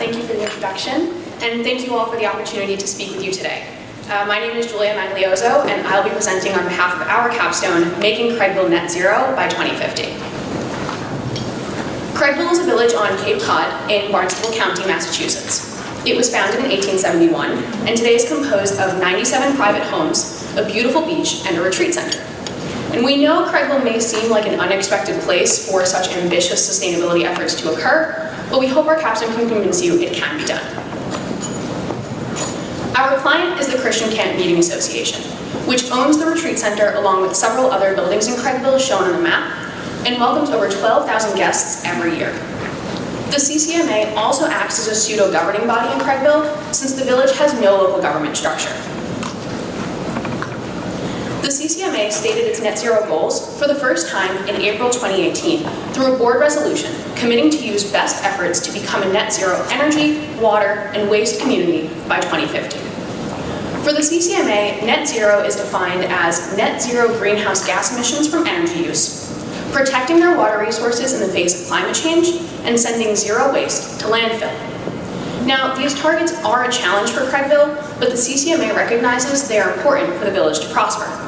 Thank you for the introduction, and thank you all for the opportunity to speak with you today. My name is Magliozzo, and I'll be presenting on behalf of our capstone, Making Craigville Net Zero by 2050. Craigville is a village on Cape Cod in Barnstable County, Massachusetts. It was founded in 1871, and today is composed of 97 private homes, a beautiful beach, and a retreat center. And we know Craigville may seem like an unexpected place for such ambitious sustainability efforts to occur, but we hope our capstone can convince you it can be done. Our client is the Christian Camp Meeting Association, which owns the retreat center along with several other buildings in Craigville shown on the map, and welcomes over 12,000 guests every year. The CCMA also acts as a pseudo-governing body in Craigville, since the village has no local government structure. The CCMA stated its net zero goals for the first time in April 2018 through a board resolution committing to use best efforts to become a net zero energy, water, and waste community by 2050. For the CCMA, net zero is defined as net zero greenhouse gas emissions from energy use, protecting their water resources in the face of climate change, and sending zero waste to landfill. Now, these targets are a challenge for Craigville, but the CCMA recognizes they are important for the village to prosper.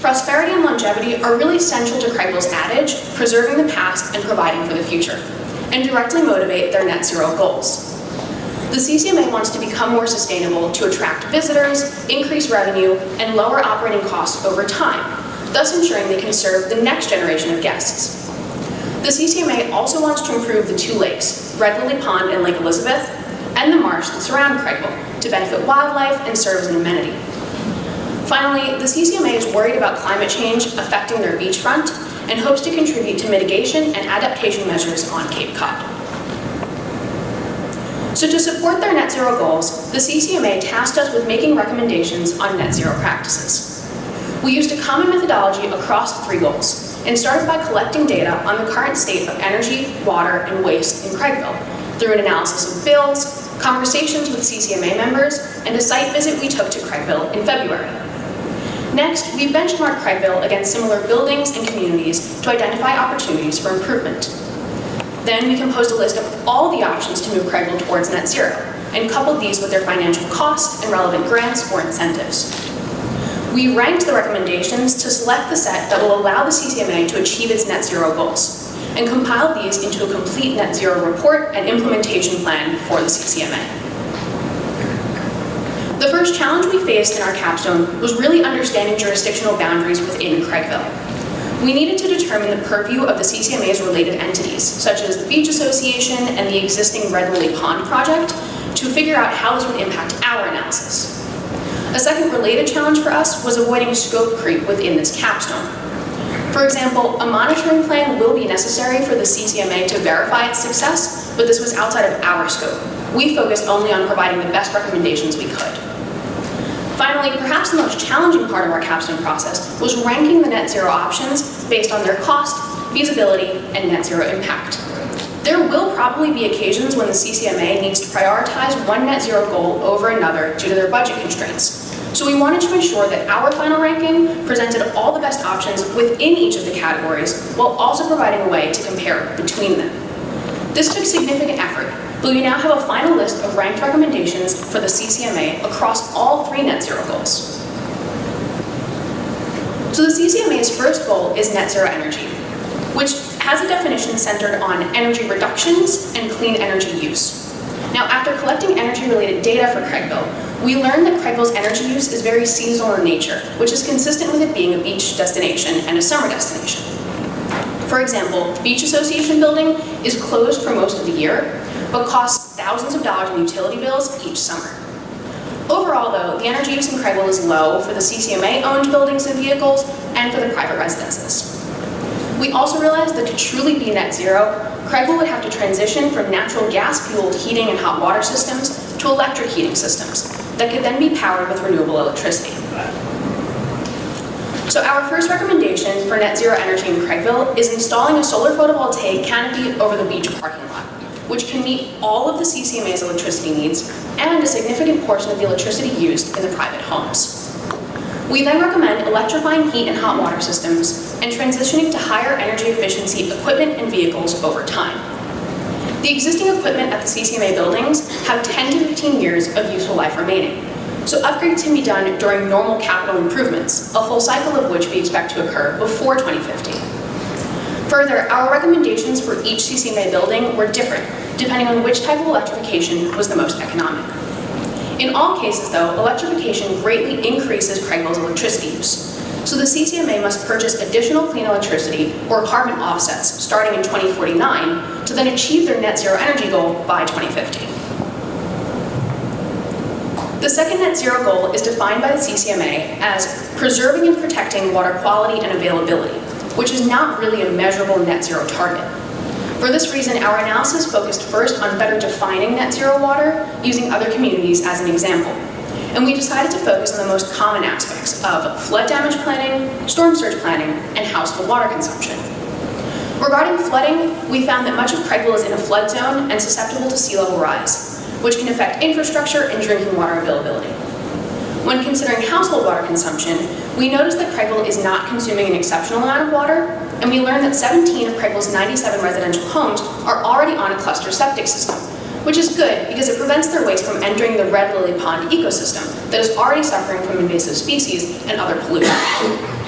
Prosperity and longevity are really central to Craigville's adage, preserving the past and providing for the future, and directly motivate their net zero goals. The CCMA wants to become more sustainable to attract visitors, increase revenue, and lower operating costs over time, thus ensuring they can serve the next generation of guests. The CCMA also wants to improve the two lakes, Red Lily Pond and Lake Elizabeth, and the marsh that surround Craigville to benefit wildlife and serve as an amenity. Finally, the CCMA is worried about climate change affecting their beachfront and hopes to contribute to mitigation and adaptation measures on Cape Cod. So to support their net zero goals, the CCMA tasked us with making recommendations on net zero practices. We used a common methodology across the three goals and started by collecting data on the current state of energy, water, and waste in Craigville through an analysis of bills, conversations with CCMA members, and a site visit we took to Craigville in February. Next, we benchmarked Craigville against similar buildings and communities to identify opportunities for improvement. Then we composed a list of all the options to move Craigville towards net zero, and coupled these with their financial cost and relevant grants or incentives. We ranked the recommendations to select the set that will allow the CCMA to achieve its net zero goals, and compiled these into a complete net zero report and implementation plan for the CCMA. The first challenge we faced in our capstone was really understanding jurisdictional boundaries within Craigville. We needed to determine the purview of the CCMA's related entities, such as the Beach Association and the existing Red Lily Pond project, to figure out how this would impact our analysis. A second related challenge for us was avoiding scope creep within this capstone. For example, a monitoring plan will be necessary for the CCMA to verify its success, but this was outside of our scope. We focused only on providing the best recommendations we could. Finally, perhaps the most challenging part of our capstone process was ranking the net zero options based on their cost, feasibility, and net zero impact. There will probably be occasions when the CCMA needs to prioritize one net zero goal over another due to their budget constraints. So we wanted to ensure that our final ranking presented all the best options within each of the categories, while also providing a way to compare between them. This took significant effort, but we now have a final list of ranked recommendations for the CCMA across all three net zero goals. So the CCMA's first goal is net zero energy, which has a definition centered on energy reductions and clean energy use. Now, after collecting energy-related data for Craigville, we learned that Craigville's energy use is very seasonal in nature, which is consistent with it being a beach destination and a summer destination. For example, the Beach Association building is closed for most of the year, but costs thousands of dollars in utility bills each summer. Overall, though, the energy use in Craigville is low for the CCMA-owned buildings and vehicles and for the private residences. We also realized that to truly be net zero, Craigville would have to transition from natural gas-fueled heating and hot water systems to electric heating systems that could then be powered with renewable electricity. So our first recommendation for net zero energy in Craigville is installing a solar photovoltaic canopy over the beach parking lot, which can meet all of the CCMA's electricity needs and a significant portion of the electricity used in the private homes. We then recommend electrifying heat and hot water systems and transitioning to higher energy efficiency equipment and vehicles over time. The existing equipment at the CCMA buildings have 10 to 15 years of useful life remaining, so upgrades can be done during normal capital improvements, a full cycle of which we expect to occur before 2050. Further, our recommendations for each CCMA building were different, depending on which type of electrification was the most economic. In all cases, though, electrification greatly increases Craigville's electricity use, so the CCMA must purchase additional clean electricity or carbon offsets starting in 2049 to then achieve their net zero energy goal by 2050. The second net zero goal is defined by the CCMA as preserving and protecting water quality and availability, which is not really a measurable net zero target. For this reason, our analysis focused first on better defining net zero water, using other communities as an example. And we decided to focus on the most common aspects of flood damage planning, storm surge planning, and household water consumption. Regarding flooding, we found that much of Craigville is in a flood zone and susceptible to sea level rise, which can affect infrastructure and drinking water availability. When considering household water consumption, we noticed that Craigville is not consuming an exceptional amount of water, and we learned that 17 of Craigville's 97 residential homes are already on a cluster septic system, which is good because it prevents their waste from entering the Red Lily Pond ecosystem that is already suffering from invasive species and other pollutants.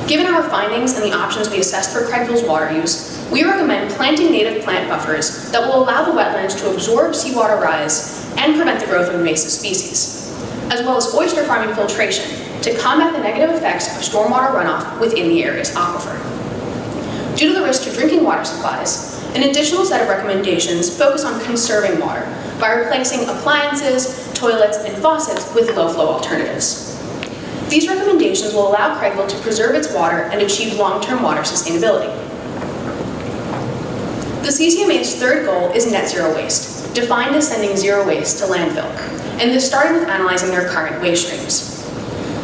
Given our findings and the options we assessed for Craigville's water use, we recommend planting native plant buffers that will allow the wetlands to absorb seawater rise and prevent the growth of invasive species, as well as oyster farming filtration to combat the negative effects of stormwater runoff within the area's aquifer. Due to the risk to drinking water supplies, an additional set of recommendations focus on conserving water by replacing appliances, toilets, and faucets with low-flow alternatives. These recommendations will allow Craigville to preserve its water and achieve long-term water sustainability. The CCMA's third goal is net zero waste, defined as sending zero waste to landfill, and this started with analyzing their current waste streams.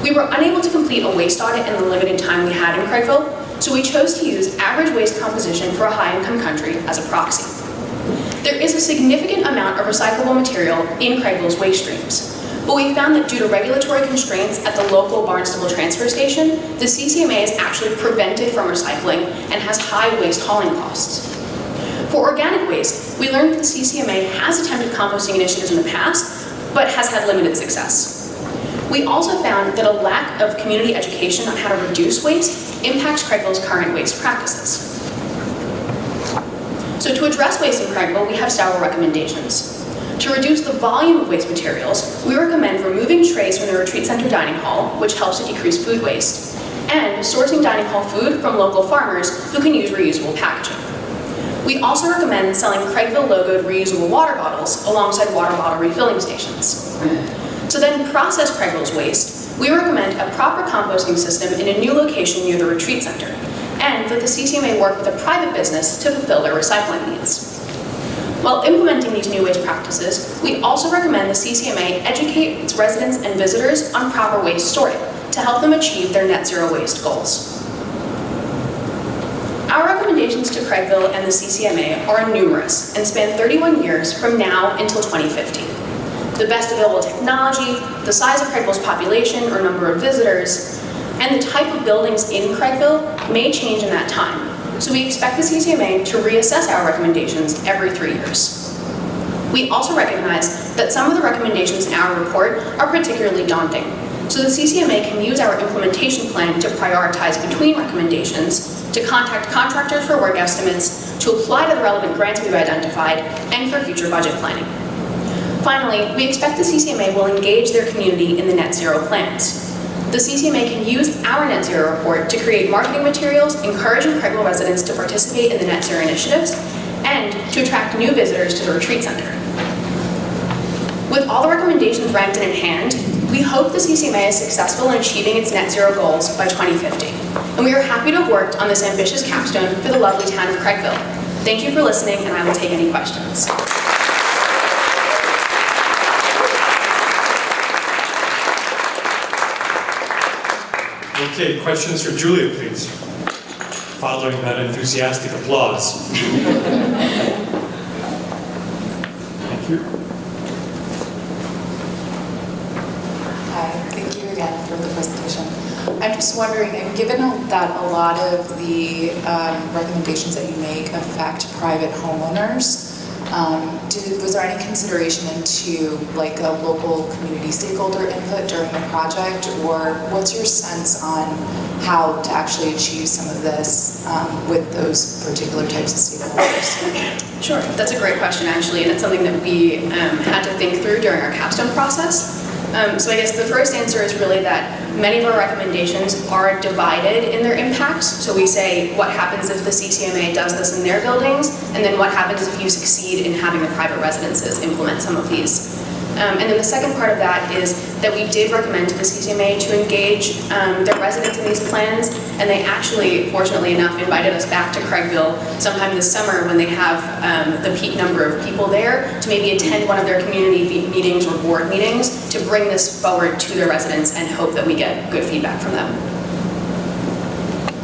We were unable to complete a waste audit in the limited time we had in Craigville, so we chose to use average waste composition for a high-income country as a proxy. There is a significant amount of recyclable material in Craigville's waste streams, but we found that due to regulatory constraints at the local Barnstable transfer station, the CCMA is actually prevented from recycling and has high waste hauling costs. For organic waste, we learned that the CCMA has attempted composting initiatives in the past, but has had limited success. We also found that a lack of community education on how to reduce waste impacts Craigville's current waste practices. So to address waste in Craigville, we have several recommendations. To reduce the volume of waste materials, we recommend removing trays from the retreat center dining hall, which helps to decrease food waste, and sourcing dining hall food from local farmers who can use reusable packaging. We also recommend selling Craigville logoed reusable water bottles alongside water bottle refilling stations. To then process Craigville's waste, we recommend a proper composting system in a new location near the retreat center, and that the CCMA work with a private business to fulfill their recycling needs. While implementing these new waste practices, we also recommend the CCMA educate its residents and visitors on proper waste sorting to help them achieve their net zero waste goals. Our recommendations to Craigville and the CCMA are numerous and span 31 years from now until 2050. The best available technology, the size of Craigville's population or number of visitors, and the type of buildings in Craigville may change in that time. So we expect the CCMA to reassess our recommendations every 3 years. We also recognize that some of the recommendations in our report are particularly daunting, so the CCMA can use our implementation plan to prioritize between recommendations, to contact contractors for work estimates, to apply to the relevant grants we've identified, and for future budget planning. Finally, we expect the CCMA will engage their community in the net zero plans. The CCMA can use our net zero report to create marketing materials encouraging Craigville residents to participate in the net zero initiatives and to attract new visitors to the retreat center. With all the recommendations ranked and in hand, we hope the CCMA is successful in achieving its net zero goals by 2050. And we are happy to have worked on this ambitious capstone for the lovely town of Craigville. Thank you for listening, and I will take any questions. Okay, questions for Julia, please. Following that enthusiastic applause. Thank you. Hi, thank you again for the presentation. I'm just wondering, and given that a lot of the recommendations that you make affect private homeowners, was there any consideration into like a local community stakeholder input during the project, or what's your sense on how to actually achieve some of this with those particular types of stakeholders? Sure, that's a great question actually, and it's something that we had to think through during our capstone process. So I guess the first answer is really that many of our recommendations are divided in their impacts. So we say what happens if the CCMA does this in their buildings, and then what happens if you succeed in having the private residences implement some of these. And then the second part of that is that we did recommend to the CCMA to engage their residents in these plans, and they actually, fortunately enough, invited us back to Craigville sometime this summer when they have the peak number of people there to maybe attend one of their community meetings or board meetings to bring this forward to their residents and hope that we get good feedback from them.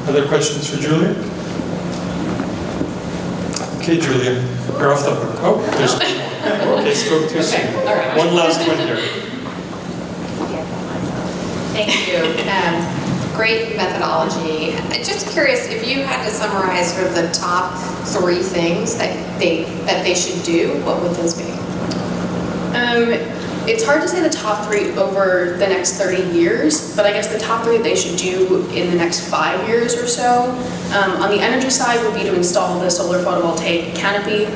Other questions for Julia? Okay, Julia, you're off the hook. Oh, there's one more. Okay, spoke too soon. Okay, all right. One last one here. Thank you. Great methodology. I'm just curious if you had to summarize sort of the top 3 things that they should do, what would those be? It's hard to say the top 3 over the next 30 years, but I guess the top 3 they should do in the next 5 years or so. On the energy side would be to install the solar photovoltaic canopy.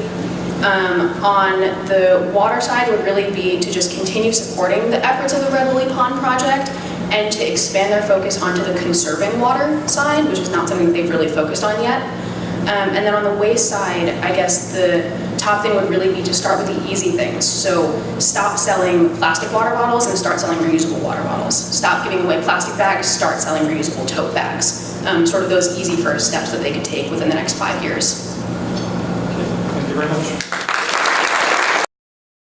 On the water side would really be to just continue supporting the efforts of the Red Lily Pond project and to expand their focus onto the conserving water side, which is not something they've really focused on yet. And then on the waste side, I guess the top thing would really be to start with the easy things. So stop selling plastic water bottles and start selling reusable water bottles. Stop giving away plastic bags, start selling reusable tote bags. Sort of those easy first steps that they could take within the next 5 years.